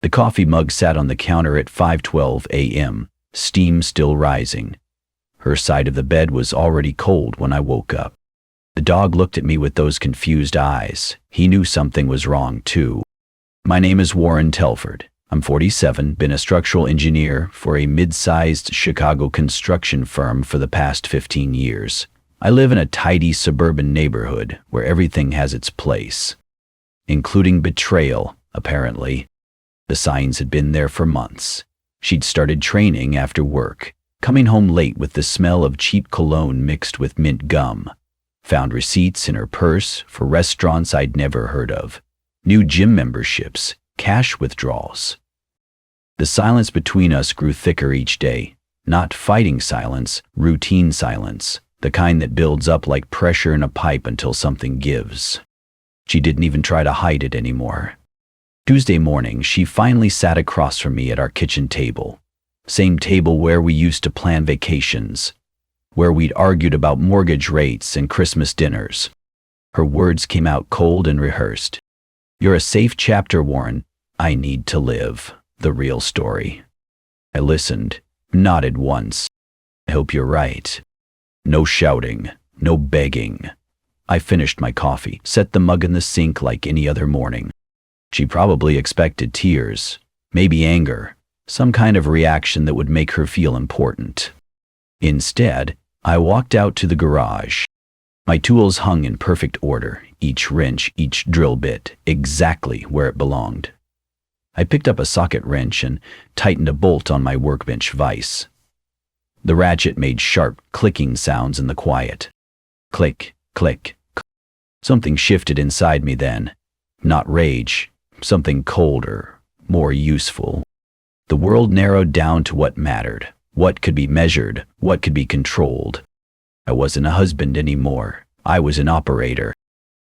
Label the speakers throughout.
Speaker 1: The coffee mug sat on the counter at 5:12 a.m., steam still rising. Her side of the bed was already cold when I woke up. The dog looked at me with those confused eyes. He knew something was wrong, too. My name is Warren Telford. I'm 47, been a structural engineer for a mid-sized Chicago construction firm for the past 15 years. I live in a tidy suburban neighborhood where everything has its place, including betrayal, apparently. The signs had been there for months. She'd started training after work, coming home late with the smell of cheap cologne mixed with mint gum. Found receipts in her purse for restaurants I'd never heard of, new gym memberships, cash withdrawals. The silence between us grew thicker each day. Not fighting silence, routine silence, the kind that builds up like pressure in a pipe until something gives. She didn't even try to hide it anymore. Tuesday morning, she finally sat across from me at our kitchen table. Same table where we used to plan vacations, where we'd argued about mortgage rates and Christmas dinners. Her words came out cold and rehearsed. "You're a safe chapter, Warren. I need to live the real story." I listened, nodded once. "I hope you're right." No shouting, no begging. I finished my coffee, set the mug in the sink like any other morning. She probably expected tears, maybe anger, some kind of reaction that would make her feel important. Instead, I walked out to the garage. My tools hung in perfect order, each wrench, each drill bit, exactly where it belonged. I picked up a socket wrench and tightened a bolt on my workbench vise. The ratchet made sharp, clicking sounds in the quiet. Click, click, click. Something shifted inside me then. Not rage, something colder, more useful. The world narrowed down to what mattered, what could be measured, what could be controlled. I wasn't a husband anymore. I was an operator.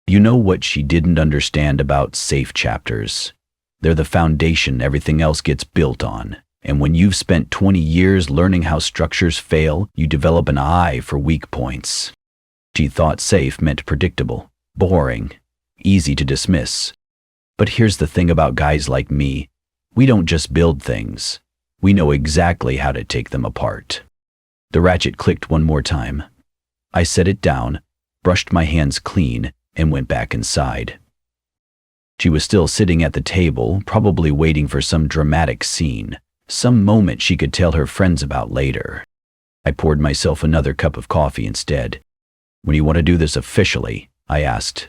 Speaker 1: You know what she didn't understand about safe chapters? They're the foundation everything else gets built on. And when you've spent 20 years learning how structures fail, you develop an eye for weak points. She thought safe meant predictable, boring, easy to dismiss. But here's the thing about guys like me. We don't just build things. We know exactly how to take them apart. The ratchet clicked one more time. I set it down, brushed my hands clean, and went back inside. She was still sitting at the table, probably waiting for some dramatic scene, some moment she could tell her friends about later. I poured myself another cup of coffee instead. "When you want to do this officially?" I asked.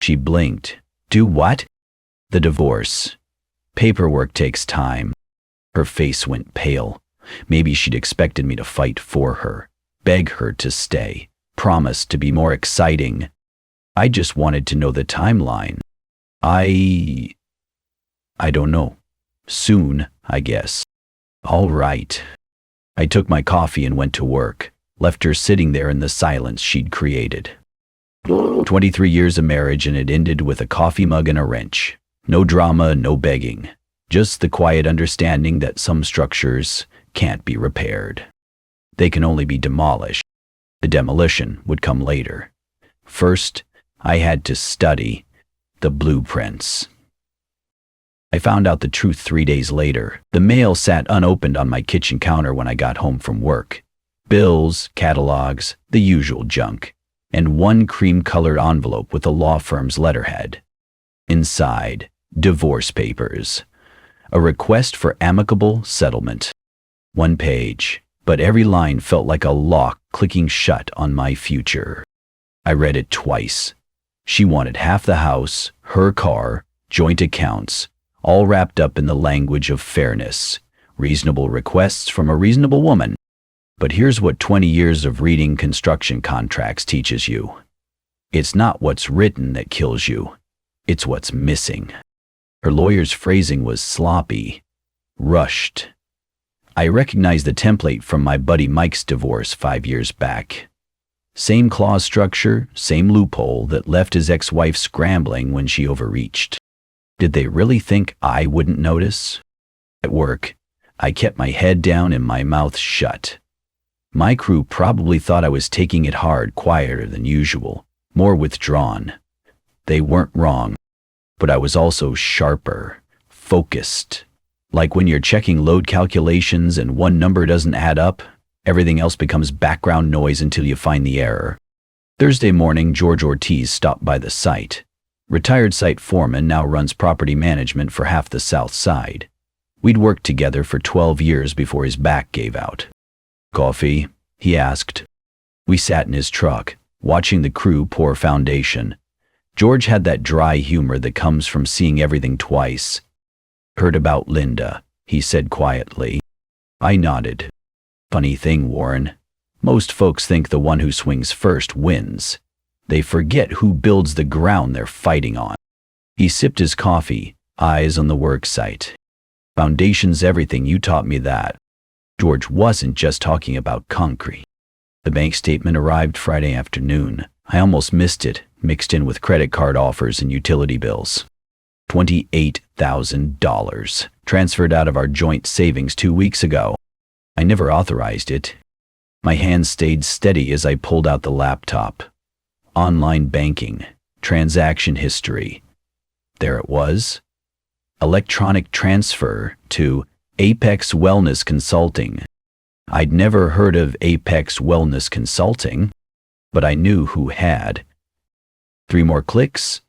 Speaker 1: She blinked. "Do what?" "The divorce. Paperwork takes time." Her face went pale. Maybe she'd expected me to fight for her, beg her to stay, promise to be more exciting. I just wanted to know the timeline. I don't know. Soon, I guess. All right. I took my coffee and went to work, left her sitting there in the silence she'd created. 23 years of marriage, and it ended with a coffee mug and a wrench. No drama, no begging. Just the quiet understanding that some structures can't be repaired. They can only be demolished. The demolition would come later. First, I had to study the blueprints. I found out the truth 3 days later. The mail sat unopened on my kitchen counter when I got home from work. Bills, catalogs, the usual junk, and one cream-colored envelope with a law firm's letterhead. Inside, divorce papers. A request for amicable settlement. One page, but every line felt like a lock clicking shut on my future. I read it twice. She wanted half the house, her car, joint accounts, all wrapped up in the language of fairness. Reasonable requests from a reasonable woman. But here's what 20 years of reading construction contracts teaches you. It's not what's written that kills you. It's what's missing. Her lawyer's phrasing was sloppy, rushed. I recognized the template from my buddy Mike's divorce 5 years back. Same clause structure, same loophole that left his ex-wife scrambling when she overreached. Did they really think I wouldn't notice? At work, I kept my head down and my mouth shut. My crew probably thought I was taking it hard, quieter than usual, more withdrawn. They weren't wrong, but I was also sharper, focused, Like when you're checking load calculations and one number doesn't add up, everything else becomes background noise until you find the error. Thursday morning, George Ortiz stopped by the site. Retired site foreman, now runs property management for half the south side. We'd worked together for 12 years before his back gave out. "Coffee?" he asked. We sat in his truck, watching the crew pour foundation. George had that dry humor that comes from seeing everything twice. "Heard about Linda," he said quietly. I nodded. "Funny thing, Warren. Most folks think the one who swings first wins. They forget who builds the ground they're fighting on." He sipped his coffee, eyes on the work site. "Foundation's everything, you taught me that." George wasn't just talking about concrete. The bank statement arrived Friday afternoon. I almost missed it, mixed in with credit card offers and utility bills. $28,000, transferred out of our joint savings 2 weeks ago. I never authorized it. My hands stayed steady as I pulled out the laptop. Online banking, transaction history. There it was. Electronic transfer to Apex Wellness Consulting. I'd never heard of Apex Wellness Consulting, but I knew who had. 3 more clicks.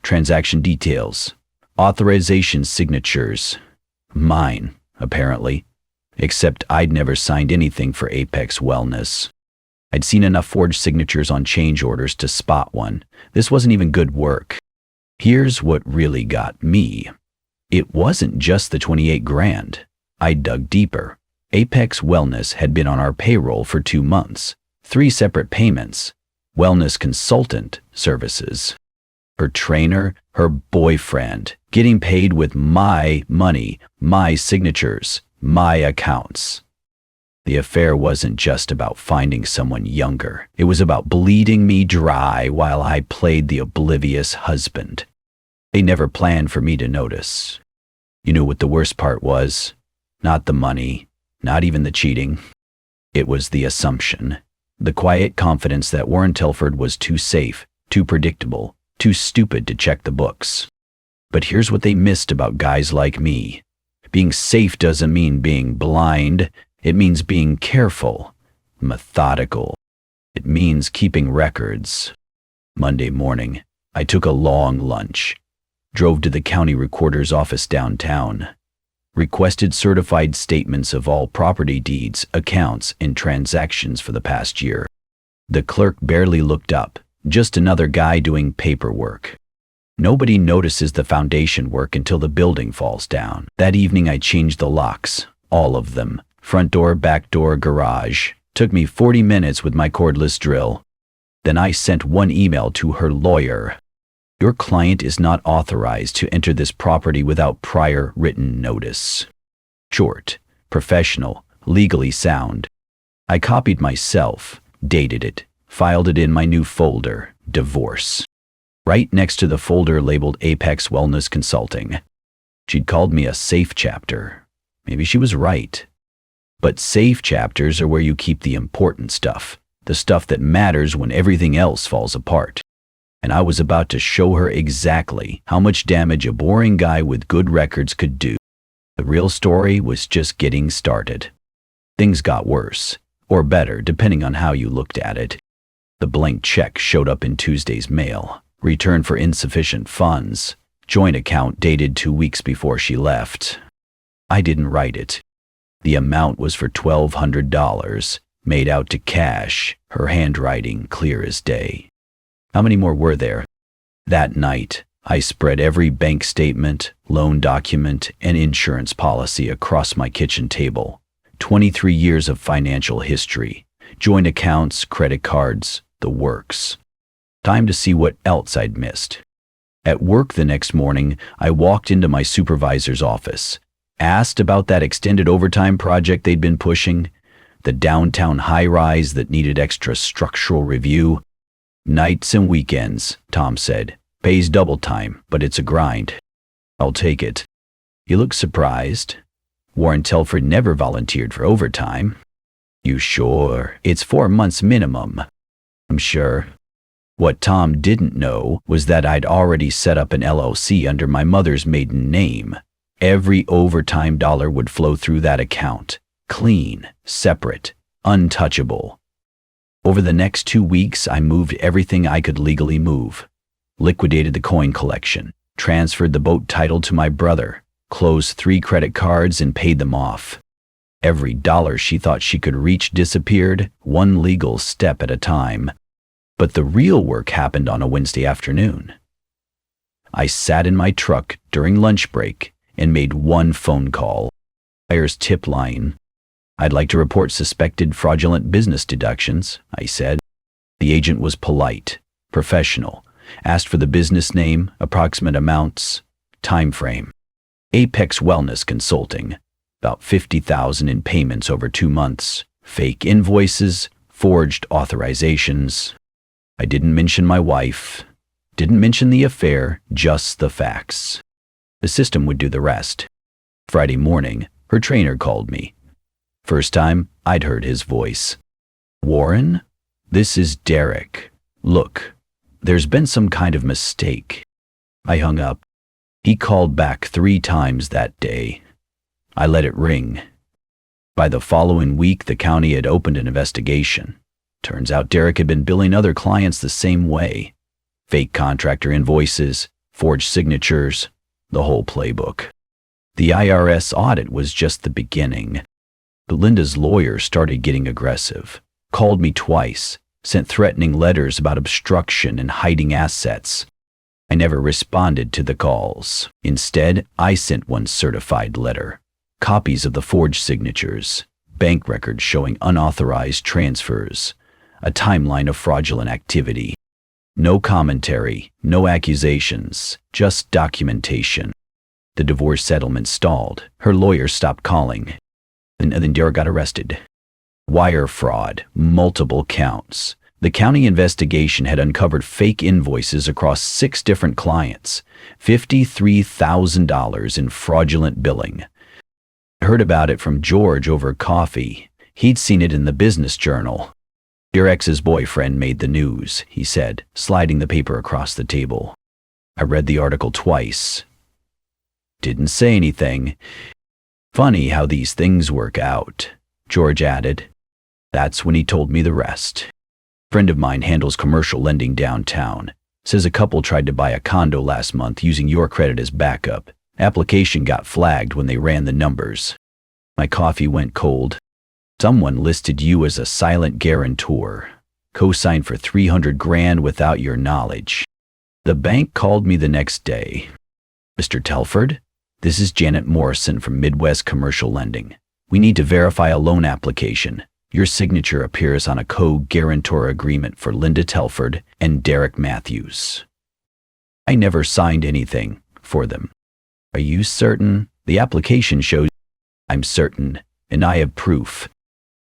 Speaker 1: Transaction details. Authorization signatures. Mine, apparently. Except I'd never signed anything for Apex Wellness. I'd seen enough forged signatures on change orders to spot one. This wasn't even good work. Here's what really got me. It wasn't just the 28 grand. I dug deeper. Apex Wellness had been on our payroll for 2 months. 3 separate payments. Wellness consultant services. Her trainer, her boyfriend, getting paid with my money, my signatures, my accounts. The affair wasn't just about finding someone younger. It was about bleeding me dry while I played the oblivious husband. They never planned for me to notice. You know what the worst part was? Not the money, not even the cheating. It was the assumption. The quiet confidence that Warren Telford was too safe, too predictable, too stupid to check the books. But here's what they missed about guys like me. Being safe doesn't mean being blind. It means being careful, methodical. It means keeping records. Monday morning, I took a long lunch, drove to the county recorder's office downtown, requested certified statements of all property deeds, accounts, and transactions for the past year. The clerk barely looked up, just another guy doing paperwork. Nobody notices the foundation work until the building falls down. That evening I changed the locks, all of them. Front door, back door, garage. Took me 40 minutes with my cordless drill. Then I sent one email to her lawyer. Your client is not authorized to enter this property without prior written notice. Short, professional, legally sound. I copied myself, dated it, filed it in my new folder, divorce. Right next to the folder labeled Apex Wellness Consulting. She'd called me a safe chapter. Maybe she was right. But safe chapters are where you keep the important stuff, the stuff that matters when everything else falls apart. And I was about to show her exactly how much damage a boring guy with good records could do. The real story was just getting started. Things got worse, or better, depending on how you looked at it. The blank check showed up in Tuesday's mail. Return for insufficient funds. Joint account dated 2 weeks before she left. I didn't write it. The amount was for $1,200, made out to cash, her handwriting clear as day. How many more were there? That night, I spread every bank statement, loan document, and insurance policy across my kitchen table. 23 years of financial history, joint accounts, credit cards, the works. Time to see what else I'd missed. At work the next morning, I walked into my supervisor's office, asked about that extended overtime project they'd been pushing, the downtown high-rise that needed extra structural review. Nights and weekends, Tom said. Pays double time, but it's a grind. I'll take it. You look surprised. Warren Telford never volunteered for overtime. You sure? It's 4 months minimum. I'm sure. What Tom didn't know was that I'd already set up an LLC under my mother's maiden name, Every overtime dollar would flow through that account. Clean, separate, untouchable. Over the next 2 weeks, I moved everything I could legally move. Liquidated the coin collection, transferred the boat title to my brother, closed 3 credit cards and paid them off. Every dollar she thought she could reach disappeared, one legal step at a time. But the real work happened on a Wednesday afternoon. I sat in my truck during lunch break and made one phone call. Buyer's tip line. "I'd like to report suspected fraudulent business deductions," I said. The agent was polite, professional, asked for the business name, approximate amounts, time frame. Apex Wellness Consulting. About $50,000 in payments over 2 months. Fake invoices, forged authorizations. I didn't mention my wife. Didn't mention the affair, just the facts. The system would do the rest. Friday morning, her trainer called me. First time I'd heard his voice. "Warren, this is Derek. Look, there's been some kind of mistake." I hung up. He called back 3 times that day. I let it ring. By the following week, the county had opened an investigation. Turns out Derek had been billing other clients the same way. Fake contractor invoices, forged signatures, the whole playbook. The IRS audit was just the beginning. But Linda's lawyer started getting aggressive, called me twice, sent threatening letters about obstruction and hiding assets. I never responded to the calls. Instead, I sent one certified letter. Copies of the forged signatures, bank records showing unauthorized transfers, a timeline of fraudulent activity. No commentary, no accusations, just documentation. The divorce settlement stalled. Her lawyer stopped calling. And then Derek got arrested. Wire fraud, multiple counts. The county investigation had uncovered fake invoices across 6 different clients, $53,000 in fraudulent billing. I heard about it from George over coffee. He'd seen it in the business journal. "Your ex's boyfriend made the news," he said, sliding the paper across the table. I read the article twice. Didn't say anything. "Funny how these things work out," George added. That's when he told me the rest. A friend of mine handles commercial lending downtown. Says a couple tried to buy a condo last month using your credit as backup. Application got flagged when they ran the numbers. My coffee went cold. Someone listed you as a silent guarantor. Co-signed for $300,000 without your knowledge. The bank called me the next day. "Mr. Telford, this is Janet Morrison from Midwest Commercial Lending. We need to verify a loan application. Your signature appears on a co-guarantor agreement for Linda Telford and Derek Matthews." I never signed anything for them. "Are you certain? The application shows." "I'm certain, and I have proof."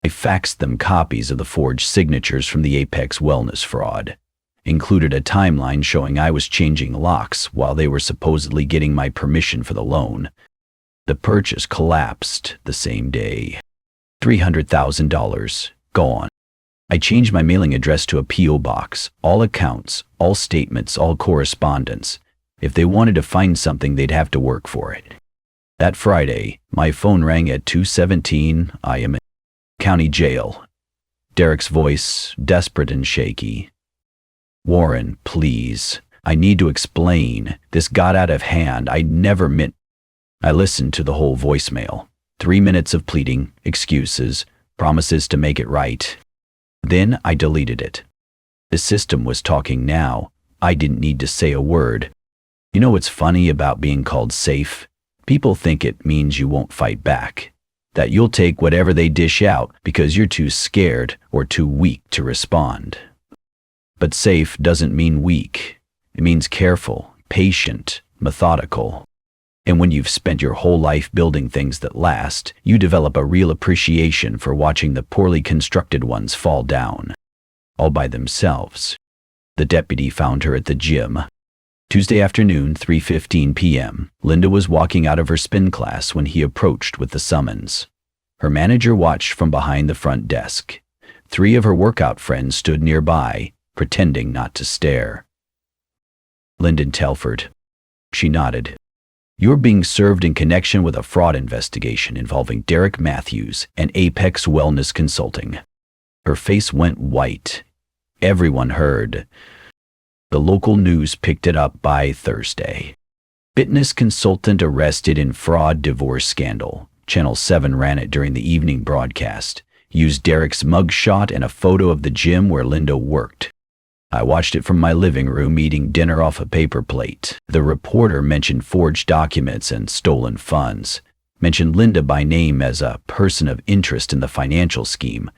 Speaker 1: I faxed them copies of the forged signatures from the Apex Wellness fraud. Included a timeline showing I was changing locks while they were supposedly getting my permission for the loan. The purchase collapsed the same day. $300,000 gone. I changed my mailing address to a P.O. box, all accounts, all statements, all correspondence. If they wanted to find something, they'd have to work for it. That Friday, my phone rang at 2:17 I am in county jail. Derek's voice, desperate and shaky. "Warren, please. I need to explain. This got out of hand. I never meant." I listened to the whole voicemail. 3 minutes of pleading, excuses, promises to make it right. Then I deleted it. The system was talking now. I didn't need to say a word. You know what's funny about being called safe? People think it means you won't fight back. That you'll take whatever they dish out because you're too scared or too weak to respond. But safe doesn't mean weak. It means careful, patient, methodical. And when you've spent your whole life building things that last, you develop a real appreciation for watching the poorly constructed ones fall down. All by themselves. The deputy found her at the gym. Tuesday afternoon, 3:15 p.m. Linda was walking out of her spin class when he approached with the summons. Her manager watched from behind the front desk. 3 of her workout friends stood nearby, pretending not to stare. "Lyndon Telford." She nodded. You're being served in connection with a fraud investigation involving Derek Matthews and Apex Wellness Consulting." Her face went white. Everyone heard. The local news picked it up by Thursday. "Fitness consultant arrested in fraud divorce scandal." Channel 7 ran it during the evening broadcast, used Derek's mugshot and a photo of the gym where Linda worked. I watched it from my living room eating dinner off a paper plate. The reporter mentioned forged documents and stolen funds, mentioned Linda by name as a person of interest in the financial scheme.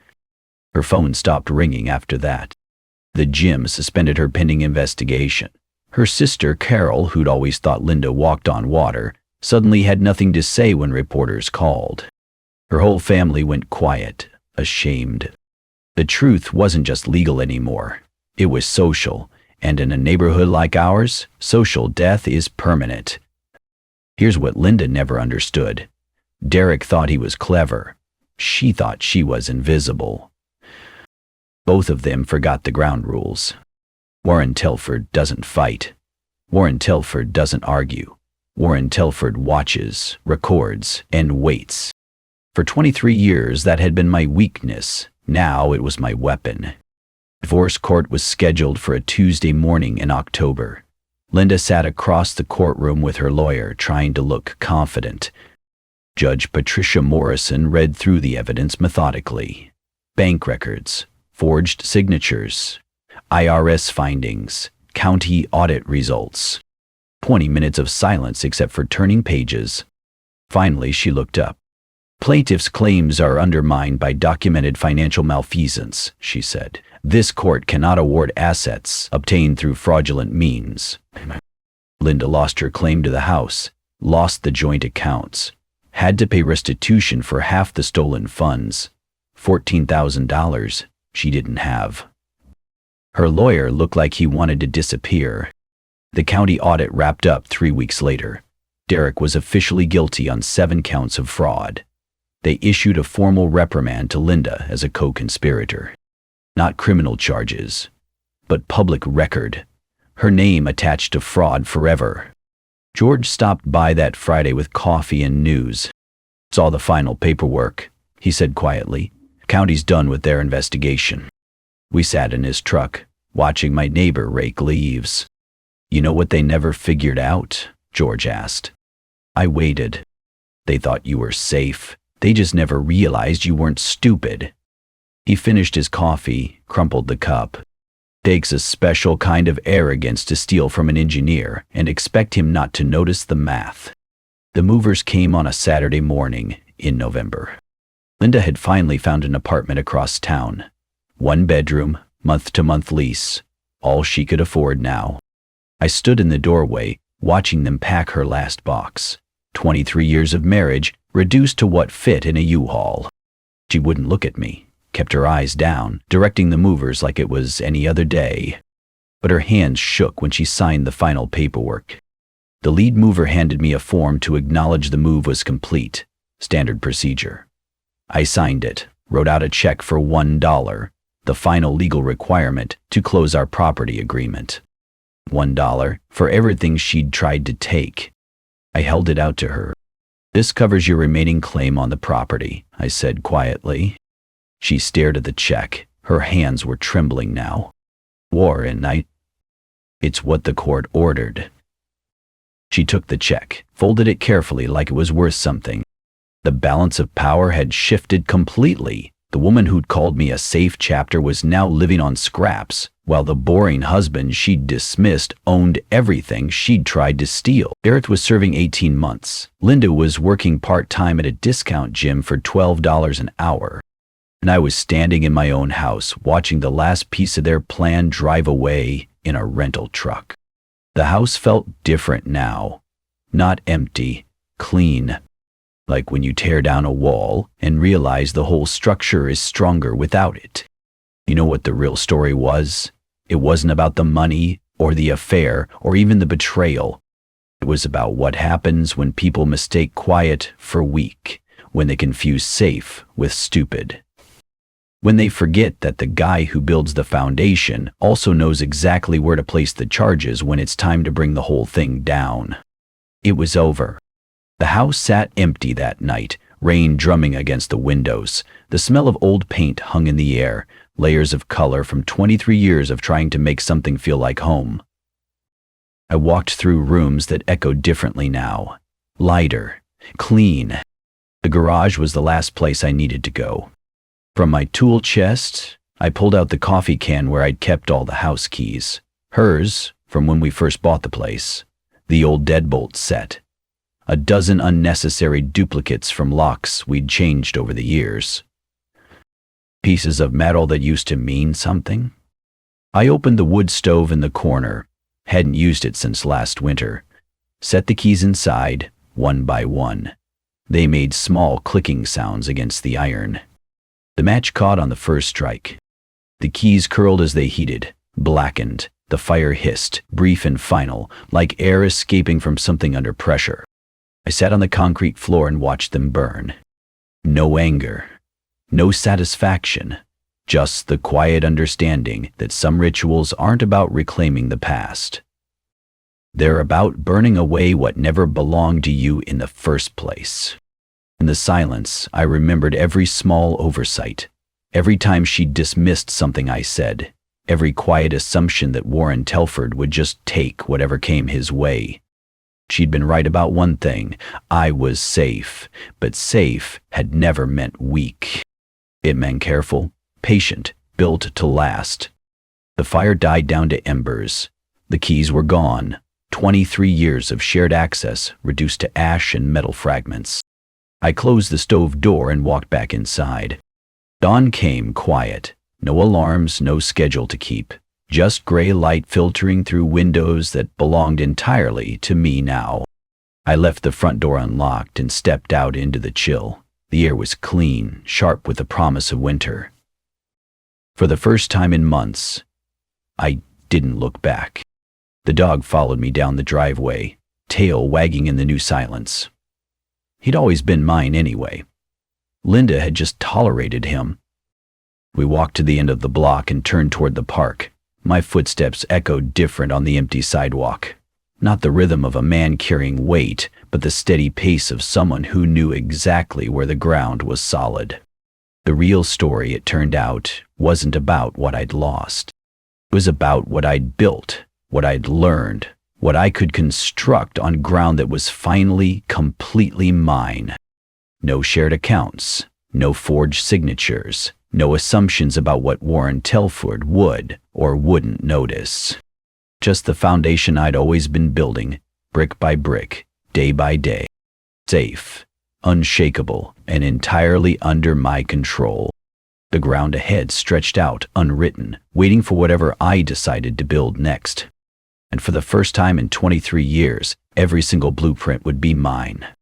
Speaker 1: Her phone stopped ringing after that. The gym suspended her pending investigation. Her sister, Carol, who'd always thought Linda walked on water, suddenly had nothing to say when reporters called. Her whole family went quiet, ashamed. The truth wasn't just legal anymore. It was social, and in a neighborhood like ours, social death is permanent. Here's what Linda never understood. Derek thought he was clever. She thought she was invisible. Both of them forgot the ground rules. Warren Telford doesn't fight. Warren Telford doesn't argue. Warren Telford watches, records, and waits. For 23 years, that had been my weakness. Now it was my weapon. Divorce court was scheduled for a Tuesday morning in October. Linda sat across the courtroom with her lawyer, trying to look confident. Judge Patricia Morrison read through the evidence methodically. Bank records, forged signatures, IRS findings, county audit results. 20 minutes of silence except for turning pages. Finally, she looked up. "Plaintiff's claims are undermined by documented financial malfeasance," she said. "This court cannot award assets obtained through fraudulent means." Linda lost her claim to the house, lost the joint accounts, had to pay restitution for half the stolen funds, $14,000 she didn't have. Her lawyer looked like he wanted to disappear. The county audit wrapped up 3 weeks later. Derek was officially guilty on 7 counts of fraud. They issued a formal reprimand to Linda as a co-conspirator. Not criminal charges, but public record. Her name attached to fraud forever. George stopped by that Friday with coffee and news. "Saw the final paperwork," he said quietly. "County's done with their investigation." We sat in his truck, watching my neighbor rake leaves. "You know what they never figured out?" George asked. I waited. "They thought you were safe. They just never realized you weren't stupid." He finished his coffee, crumpled the cup. "Takes a special kind of arrogance to steal from an engineer and expect him not to notice the math." The movers came on a Saturday morning in November. Linda had finally found an apartment across town. 1 bedroom, month-to-month lease, all she could afford now. I stood in the doorway, watching them pack her last box. 23 years of marriage reduced to what fit in a U-Haul. She wouldn't look at me, kept her eyes down, directing the movers like it was any other day. But her hands shook when she signed the final paperwork. The lead mover handed me a form to acknowledge the move was complete, standard procedure. I signed it, wrote out a check for $1, the final legal requirement to close our property agreement. $1 for everything she'd tried to take. I held it out to her. "This covers your remaining claim on the property," I said quietly. She stared at the check. Her hands were trembling now. "Warren, it's what the court ordered." She took the check, folded it carefully like it was worth something. The balance of power had shifted completely. The woman who'd called me a safe chapter was now living on scraps, while the boring husband she'd dismissed owned everything she'd tried to steal. Derek was serving 18 months. Linda was working part-time at a discount gym for $12 an hour. And I was standing in my own house, watching the last piece of their plan drive away in a rental truck. The house felt different now. Not empty, clean. Like when you tear down a wall and realize the whole structure is stronger without it. You know what the real story was? It wasn't about the money or the affair or even the betrayal. It was about what happens when people mistake quiet for weak, when they confuse safe with stupid. When they forget that the guy who builds the foundation also knows exactly where to place the charges when it's time to bring the whole thing down. It was over. The house sat empty that night, rain drumming against the windows. The smell of old paint hung in the air, layers of color from 23 years of trying to make something feel like home. I walked through rooms that echoed differently now. Lighter, clean. The garage was the last place I needed to go. From my tool chest, I pulled out the coffee can where I'd kept all the house keys. Hers, from when we first bought the place. The old deadbolt set. A dozen unnecessary duplicates from locks we'd changed over the years. Pieces of metal that used to mean something. I opened the wood stove in the corner. Hadn't used it since last winter. Set the keys inside, one by one. They made small clicking sounds against the iron. The match caught on the first strike. The keys curled as they heated, blackened. The fire hissed, brief and final, like air escaping from something under pressure. I sat on the concrete floor and watched them burn. No anger, no satisfaction, just the quiet understanding that some rituals aren't about reclaiming the past. They're about burning away what never belonged to you in the first place. In the silence, I remembered every small oversight, every time she dismissed something I said, every quiet assumption that Warren Telford would just take whatever came his way. She'd been right about one thing. I was safe, but safe had never meant weak. It meant careful, patient, built to last. The fire died down to embers. The keys were gone. 23 years of shared access reduced to ash and metal fragments. I closed the stove door and walked back inside. Dawn came quiet. No alarms, no schedule to keep. Just gray light filtering through windows that belonged entirely to me now. I left the front door unlocked and stepped out into the chill. The air was clean, sharp with the promise of winter. For the first time in months, I didn't look back. The dog followed me down the driveway, tail wagging in the new silence. He'd always been mine anyway. Linda had just tolerated him. We walked to the end of the block and turned toward the park. My footsteps echoed different on the empty sidewalk. Not the rhythm of a man carrying weight, but the steady pace of someone who knew exactly where the ground was solid. The real story, it turned out, wasn't about what I'd lost. It was about what I'd built, what I'd learned, what I could construct on ground that was finally completely mine. No shared accounts, no forged signatures, no assumptions about what Warren Telford would or wouldn't notice. Just the foundation I'd always been building, brick by brick, day by day. Safe, unshakable, and entirely under my control. The ground ahead stretched out, unwritten, waiting for whatever I decided to build next. And for the first time in 23 years, every single blueprint would be mine.